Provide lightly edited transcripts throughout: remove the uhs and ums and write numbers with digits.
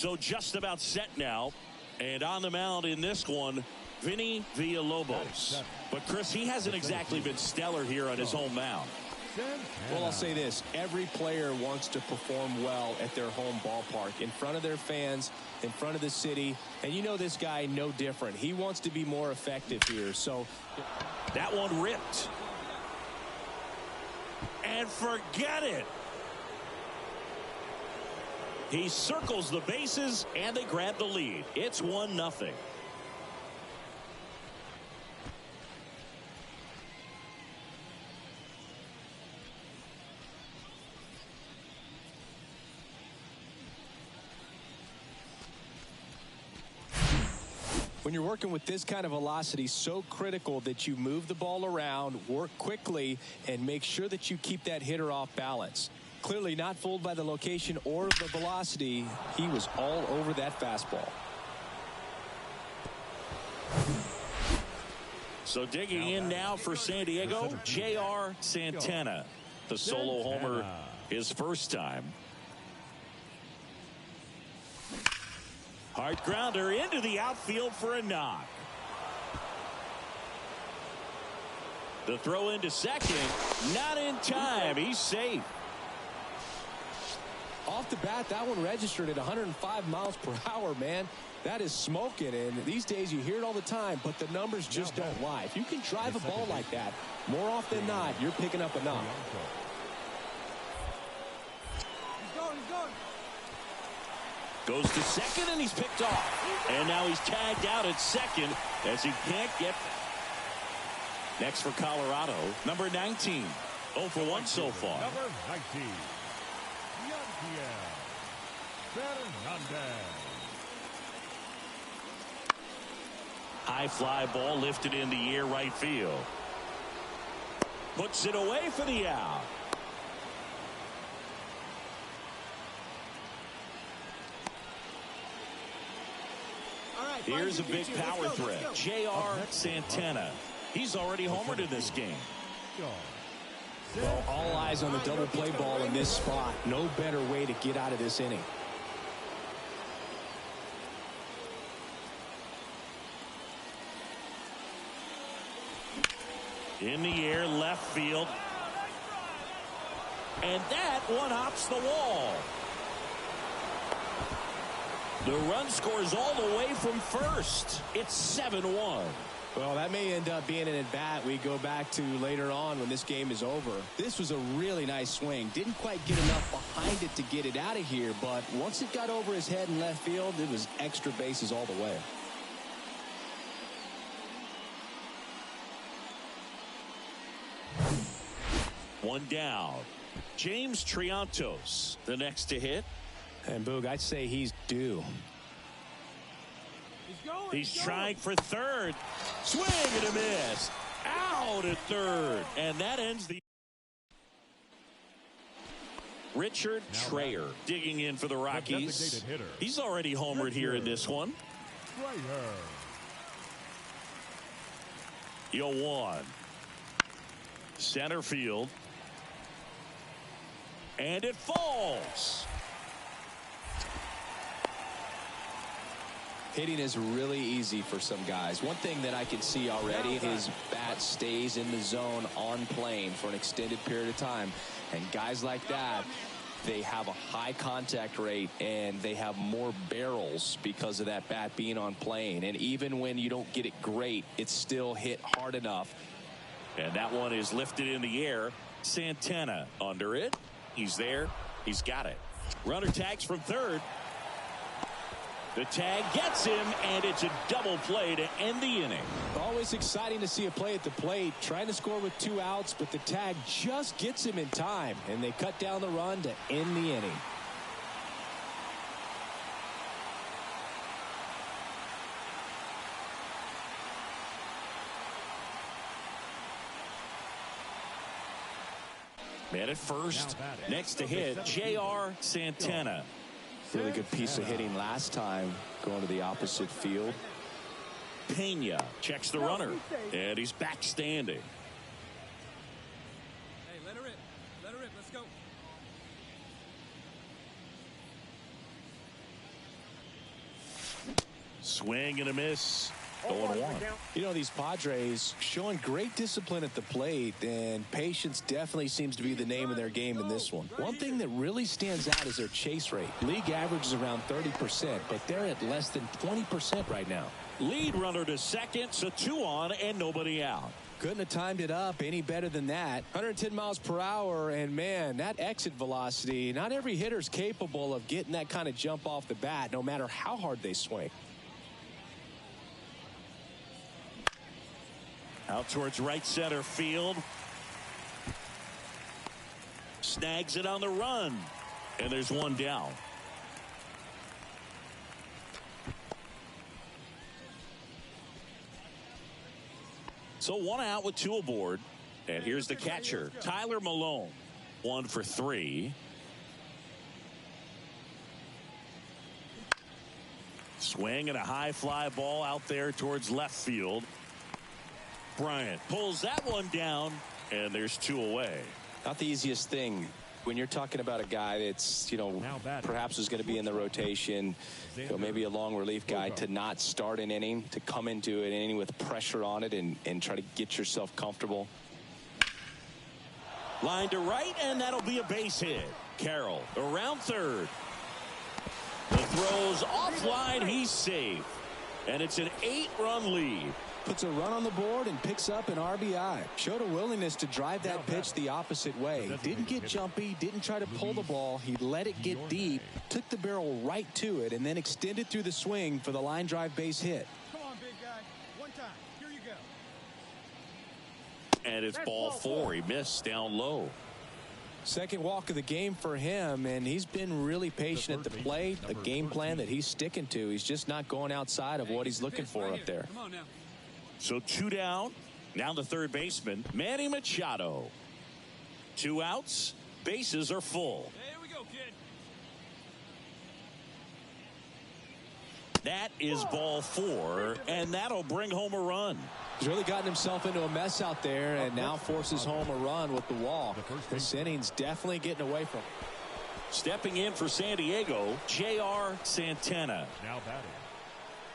So just about set now. And on the mound in this one, Vinny Villalobos. But, Chris, he hasn't exactly been stellar here on his home mound. Well, I'll say this. Every player wants to perform well at their home ballpark, in front of their fans, in front of the city. And you know this guy no different. He wants to be more effective here. So that one ripped. And forget it. He circles the bases, and they grab the lead. It's 1-0. When you're working with this kind of velocity, so critical that you move the ball around, work quickly, and make sure that you keep that hitter off balance. Clearly not fooled by the location or the velocity. He was all over that fastball. So digging in now for San Diego, J.R. Santana. The solo homer his first time. Hard grounder into the outfield for a knock. The throw into second, not in time. He's safe. Off the bat, that one registered at 105 miles per hour, man. That is smoking, and these days you hear it all the time, but the numbers just don't lie. If you can drive a ball like that, more often than not, you're picking up a knock. He's going. Goes to second, and he's picked off. And now he's tagged out at second as he can't get. Next for Colorado, number 19. 0 for 1 so far. Number 19. High fly ball lifted in the air right field. Puts it away for the out. Here's a big power threat. J.R. Santana. He's already homered in this game. Well, all eyes on the double play ball in this spot. No better way to get out of this inning. In the air, left field. And that one hops the wall. The run scores all the way from first. It's 7-1. Well, that may end up being an at-bat we go back to later on when this game is over. This was a really nice swing. Didn't quite get enough behind it to get it out of here, but once it got over his head in left field, it was extra bases all the way. One down. James Triantos, the next to hit. And Boog, I'd say he's due. He's trying for third. Swing and a miss. Out at third. And that ends the. Richard Trayer digging in for the Rockies. He's already homered here in this one. 0-1. Center field. And it falls. Hitting is really easy for some guys. One thing that I can see already, his bat stays in the zone on plane for an extended period of time. And guys like that, they have a high contact rate and they have more barrels because of that bat being on plane. And even when you don't get it great, it's still hit hard enough. And that one is lifted in the air. Santana under it. He's there. He's got it. Runner tags from third. The tag gets him, and it's a double play to end the inning. Always exciting to see a play at the plate, trying to score with 2 outs, but the tag just gets him in time, and they cut down the run to end the inning. Man at first, next to hit, J.R. Santana. Really good piece of hitting last time, going to the opposite field. Pena checks the runner, and he's back standing. Hey, let her rip. Let her rip. Let's go. Swing and a miss. 0-1. You know, these Padres showing great discipline at the plate, and patience definitely seems to be the name of their game in this one. One thing that really stands out is their chase rate. League average is around 30%, but they're at less than 20% right now. Lead runner to second, so 2 on and nobody out. Couldn't have timed it up any better than that. 110 miles per hour, and man, that exit velocity, not every hitter's capable of getting that kind of jump off the bat, no matter how hard they swing. Out towards right center field. Snags it on the run. And there's one down. So 1 out with 2 aboard. And here's the catcher, Tyler Malone. 1 for 3. Swing and a high fly ball out there towards left field. Bryant pulls that one down, and there's 2 away. Not the easiest thing when you're talking about a guy that's, you know, perhaps is going to be in the rotation, you know, maybe a long relief guy, to not start an inning, to come into an inning with pressure on it and try to get yourself comfortable. Line to right, and that'll be a base hit. Carroll around third. The throw's offline. He's safe. And it's an 8-run lead. Puts a run on the board and picks up an RBI. Showed a willingness to drive that pitch the opposite way. Didn't get jumpy, didn't try to pull the ball. He let it get deep, took the barrel right to it, and then extended through the swing for the line drive base hit. Come on, big guy. One time. Here you go. And it's ball 4. He missed down low. Second walk of the game for him, and he's been really patient at the plate. A game plan that he's sticking to. He's just not going outside of what he's looking for up there. Come on now. So 2 down. Now the third baseman, Manny Machado. 2 outs. Bases are full. There we go, kid. That is ball 4, and that'll bring home a run. He's really gotten himself into a mess out there and now forces home a run with the walk. This inning's definitely getting away from him. Stepping in for San Diego, J.R. Santana. Now batting.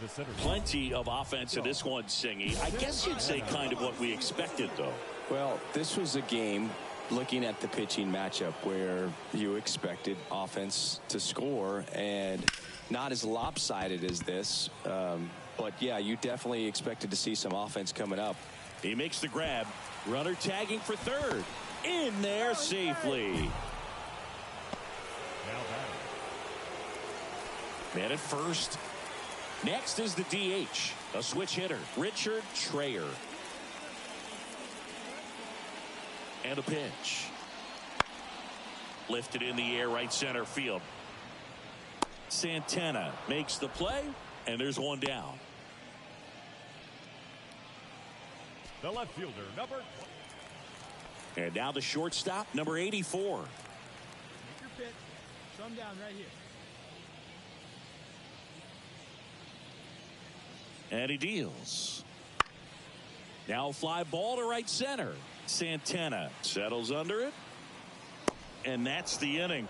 The center. Plenty of offense in this one, Singy. I guess you'd say kind of what we expected, though. Well, this was a game, looking at the pitching matchup, where you expected offense to score, and not as lopsided as this. But, yeah, you definitely expected to see some offense coming up. He makes the grab. Runner tagging for third. In there safely. Now batting. Man at first. Next is the DH. A switch hitter, Richard Trayer. And a pitch. Lifted in the air, right center field. Santana makes the play, and there's one down. The left fielder, number. And now the shortstop, number 84. Make your pitch. Show him down right here. And he deals. Now a fly ball to right center. Santana settles under it. And that's the inning.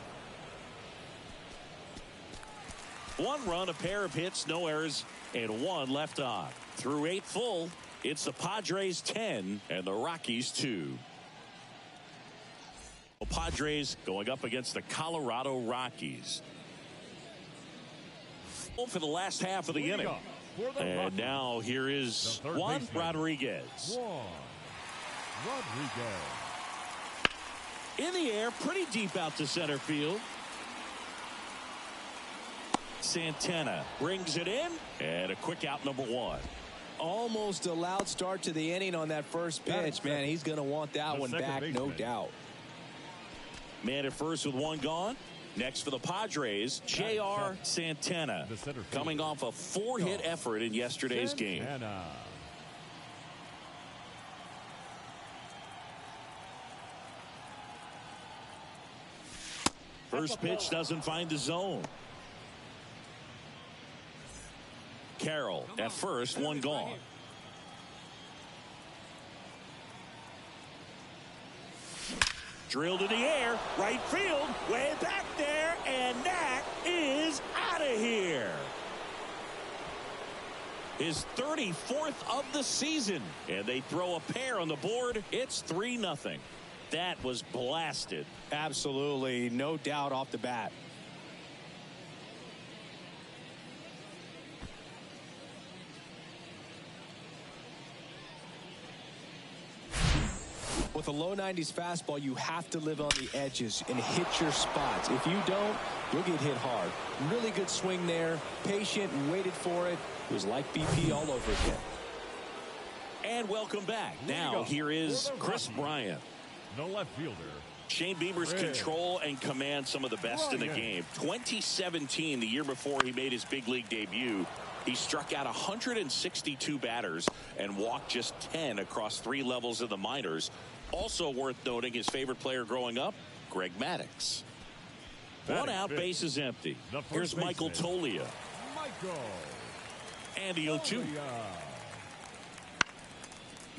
1 run, a pair of hits, no errors, and 1 left on. Through 8 full, it's the Padres 10 and the Rockies 2. The Padres going up against the Colorado Rockies. For the last half of the inning. And now here is Juan Rodriguez. In the air, pretty deep out to center field. Santana brings it in, and a quick out, number 1. Almost a loud start to the inning on that first pitch. Man, he's going to want that one back, no doubt. Man at first with 1 gone. Next for the Padres, J.R. Santana, coming off a 4-hit effort in yesterday's game. First pitch doesn't find the zone. Carroll at first, 1 gone. Drilled in the air, right field, way back there, and that is out of here. his 34th of the season. And they throw a pair on the board. It's 3-0. That was blasted. Absolutely, no doubt off the bat. With a low 90s fastball, you have to live on the edges and hit your spots. If you don't, you'll get hit hard. Really good swing there. Patient and waited for it. It was like BP all over again. And welcome back. Now here is Chris Bryant. The left fielder. Shane Bieber's control and command, some of the best in the game. 2017, the year before he made his big league debut, he struck out 162 batters and walked just 10 across 3 levels of the minors. Also worth noting, his favorite player growing up, Greg Maddux. One out, base is empty. Here's Michael Tolia. And the 0-2.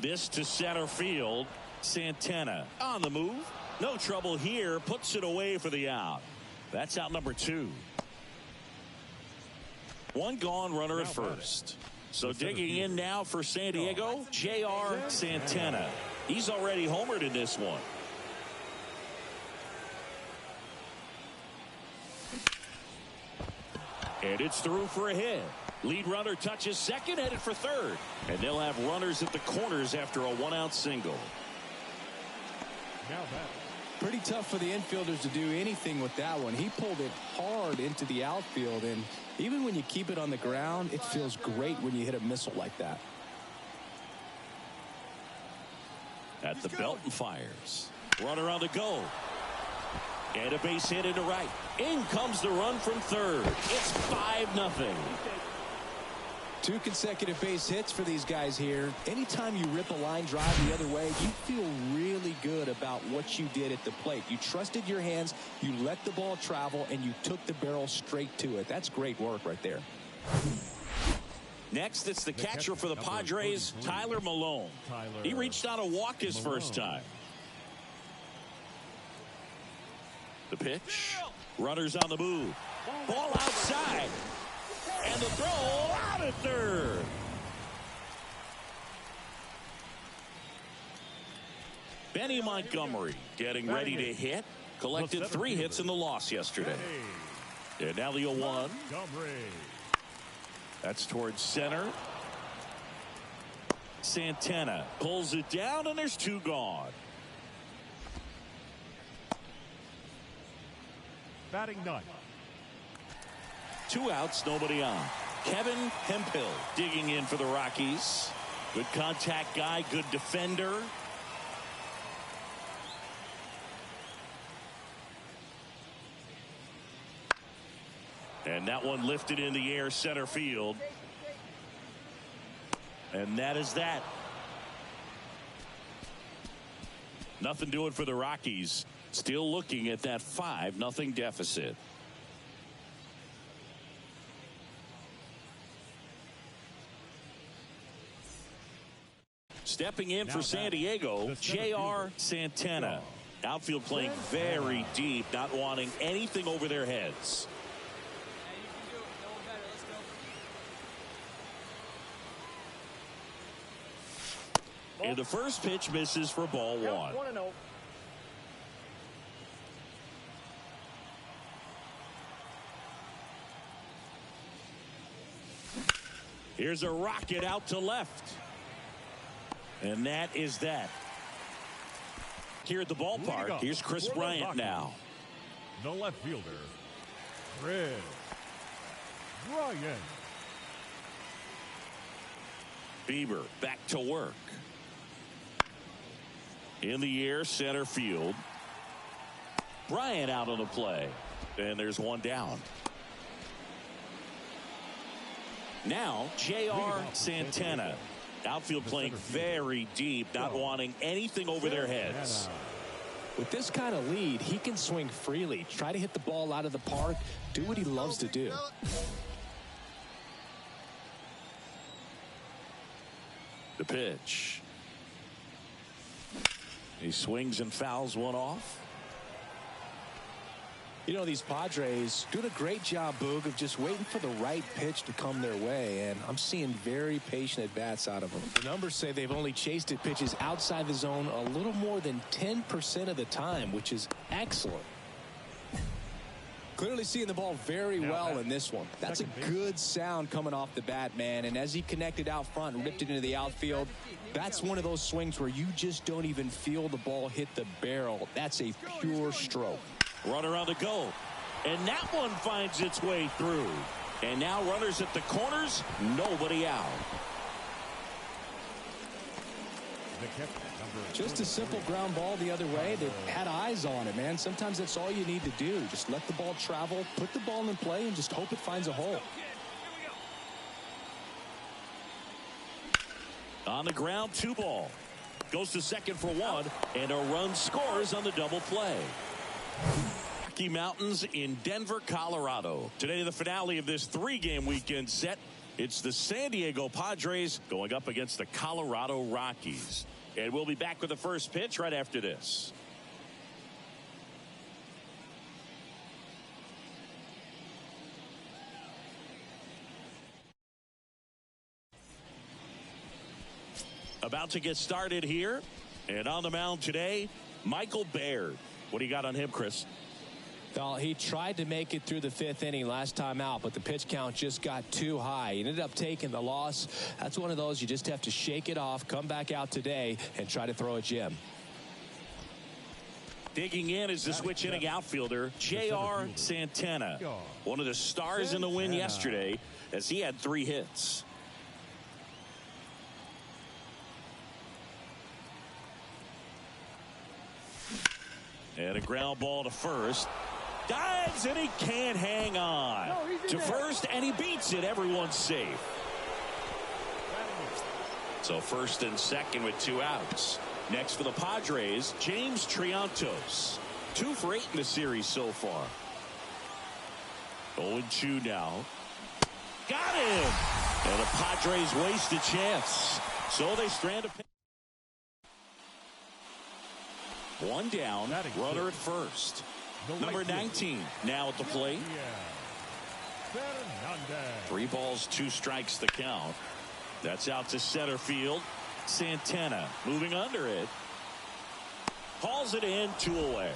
This to center field. Santana on the move. No trouble here. Puts it away for the out. That's out number 2. One gone, runner at first. So digging in now for San Diego, J.R. Santana. He's already homered in this one. And it's through for a hit. Lead runner touches second, headed for third. And they'll have runners at the corners after a 1-out single. Pretty tough for the infielders to do anything with that one. He pulled it hard into the outfield, and even when you keep it on the ground, it feels great when you hit a missile like that. At the belt and fires. Runner on the go. And a base hit into right. In comes the run from third. It's 5-0. 2 consecutive base hits for these guys here. Anytime you rip a line drive the other way, you feel really good about what you did at the plate. You trusted your hands, you let the ball travel, and you took the barrel straight to it. That's great work right there. Next, it's the catcher for the Padres, Tyler Malone. He reached on a walk his first time. The pitch. Runners on the move. Ball outside. And the throw out at third. Benny Montgomery getting ready to hit. Collected 3 hits in the loss yesterday. And now the 0-1. That's towards center. Santana pulls it down, and there's 2 gone. Batting 9. 2 outs, nobody on. Kevin Hemphill digging in for the Rockies. Good contact guy, good defender. And that one lifted in the air, center field. And that is that. Nothing doing for the Rockies. Still looking at that 5-0 deficit. Stepping in for San Diego, J.R. Santana. Outfield playing very deep, not wanting anything over their heads. And the first pitch misses for ball 1. Here's a rocket out to left. And that is that. Here at the ballpark, here's Chris Bryant now. The left fielder, Chris Bryant. Bieber back to work. In the air, center field. Bryant out on the play. And there's 1 down. Now, J.R. Santana. Outfield playing very deep, not wanting anything over their heads. With this kind of lead, he can swing freely, try to hit the ball out of the park, do what he loves to do. The pitch. He swings and fouls one off. You know, these Padres doing a great job, Boog, of just waiting for the right pitch to come their way, and I'm seeing very patient at-bats out of them. The numbers say they've only chased at pitches outside the zone a little more than 10% of the time, which is excellent. Clearly seeing the ball very well in this one. That's a good sound coming off the bat, man, and as he connected out front and ripped it into the outfield, that's one of those swings where you just don't even feel the ball hit the barrel. That's a pure stroke. Runner on the go. And that one finds its way through. And now runners at the corners, nobody out. Just a simple ground ball the other way. They had eyes on it, man. Sometimes that's all you need to do. Just let the ball travel, put the ball in play, and just hope it finds a hole. On the ground, 2 ball. Goes to second for 1, and a run scores on the double play. Rocky Mountains in Denver, Colorado. Today, the finale of this 3-game weekend set. It's the San Diego Padres going up against the Colorado Rockies. And we'll be back with the first pitch right after this. About to get started here. And on the mound today, Michael Baird. What do you got on him, Chris? Well, he tried to make it through the 5th inning last time out, but the pitch count just got too high. He ended up taking the loss. That's one of those you just have to shake it off, come back out today, and try to throw a gem. Digging in is the switch inning outfielder, J.R. Santana. One of the stars in the win yesterday as he had 3 hits. And a ground ball to first. Dives and he can't hang on. To first and he beats it. Everyone's safe. So first and second with 2 outs. Next for the Padres, James Triantos. 2 for 8 in the series so far. 0-2 now. Got him. And the Padres waste a chance. So they strand a pitch. 1 down, runner at first. Number 19 now at the plate. 3 balls, 2 strikes the count. That's out to center field. Santana moving under it. Hauls it in, 2 away.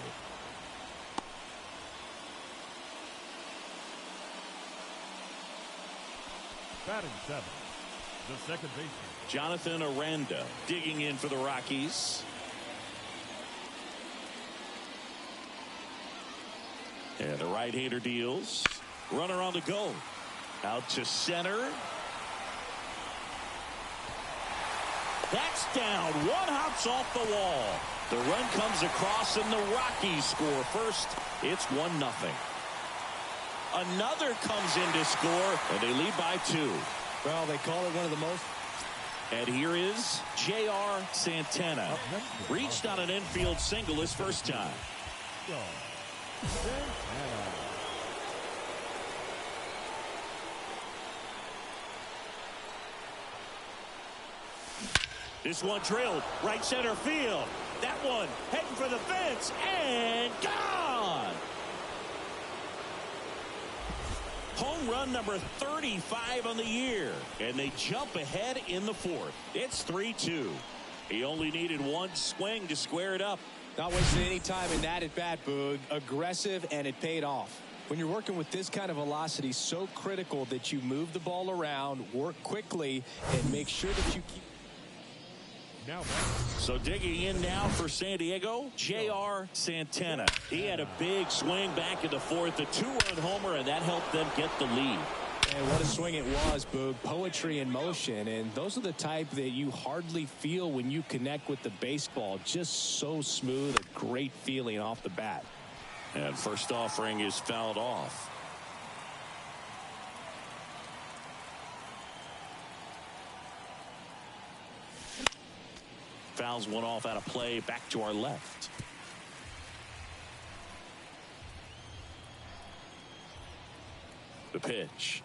Batting 7, the second baseman, Jonathan Aranda digging in for the Rockies. And the right-hander deals. Runner on the go. Out to center. That's down. 1 hops off the wall. The run comes across and the Rockies score first. It's 1-0. Another comes in to score and they lead by 2. Well, they call it one of the most. And here is J.R. Santana. Reached on an infield single his first time. This one drilled right center field. That one heading for the fence and gone. Home run number 35 on the year, and they jump ahead in the 4th. It's 3-2. He only needed 1 swing to square it up. Not wasting any time in that at bat, Boog. Aggressive, and it paid off. When you're working with this kind of velocity, so critical that you move the ball around, work quickly, and make sure that you keep. So digging in now for San Diego, J.R. Santana. He had a big swing back in the 4th, a 2-run homer, and that helped them get the lead. And what a swing it was, Boog. Poetry in motion, and those are the type that you hardly feel when you connect with the baseball. Just so smooth, a great feeling off the bat. And first offering is fouled off. Fouls one off out of play, back to our left. The pitch.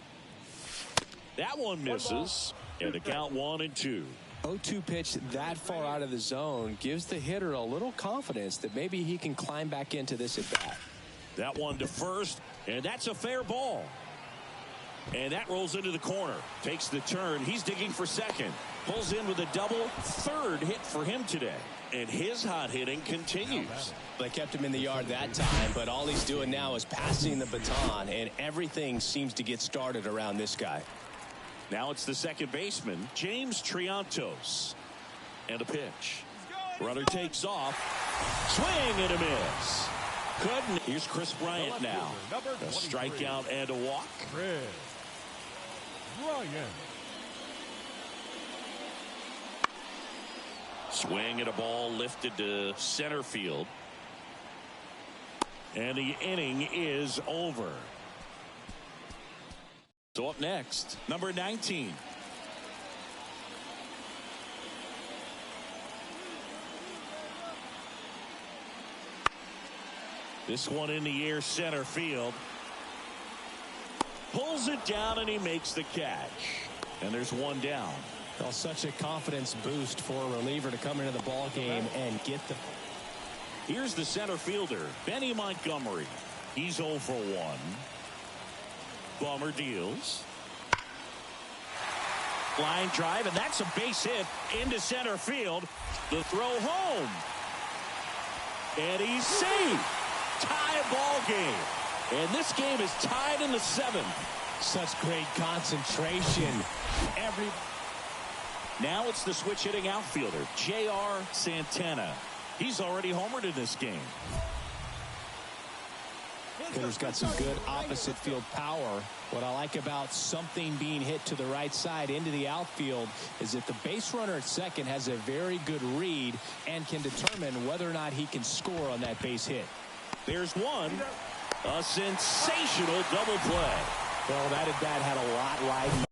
That one misses, and the count 1-2. 0-2 pitch that far out of the zone gives the hitter a little confidence that maybe he can climb back into this at bat. That one to first, and that's a fair ball. And that rolls into the corner. Takes the turn. He's digging for second. Pulls in with a double. Third hit for him today. And his hot hitting continues. They kept him in the yard that time, but all he's doing now is passing the baton, and everything seems to get started around this guy. Now it's the second baseman, James Triantos. And a pitch. Runner takes off. Swing and a miss. Couldn't. Here's Chris Bryant now. A strikeout and a walk. Chris Bryant. Swing and a ball lifted to center field. And the inning is over. So up next, number 19. This one in the air, center field. Pulls it down and he makes the catch. And there's one down. Well, such a confidence boost for a reliever to come into the ball game and get the. Here's the center fielder, Benny Montgomery. He's 0 for 1. Bummer deals. Line drive, and that's a base hit into center field. The throw home. And he's safe. Tie ball game. And this game is tied in the 7th. Such great concentration. Now it's the switch hitting outfielder, J.R. Santana. He's already homered in this game. Hitter's got some good opposite field power. What I like about something being hit to the right side into the outfield is that the base runner at second has a very good read and can determine whether or not he can score on that base hit. There's one. A sensational double play. Well, that at bat had a lot riding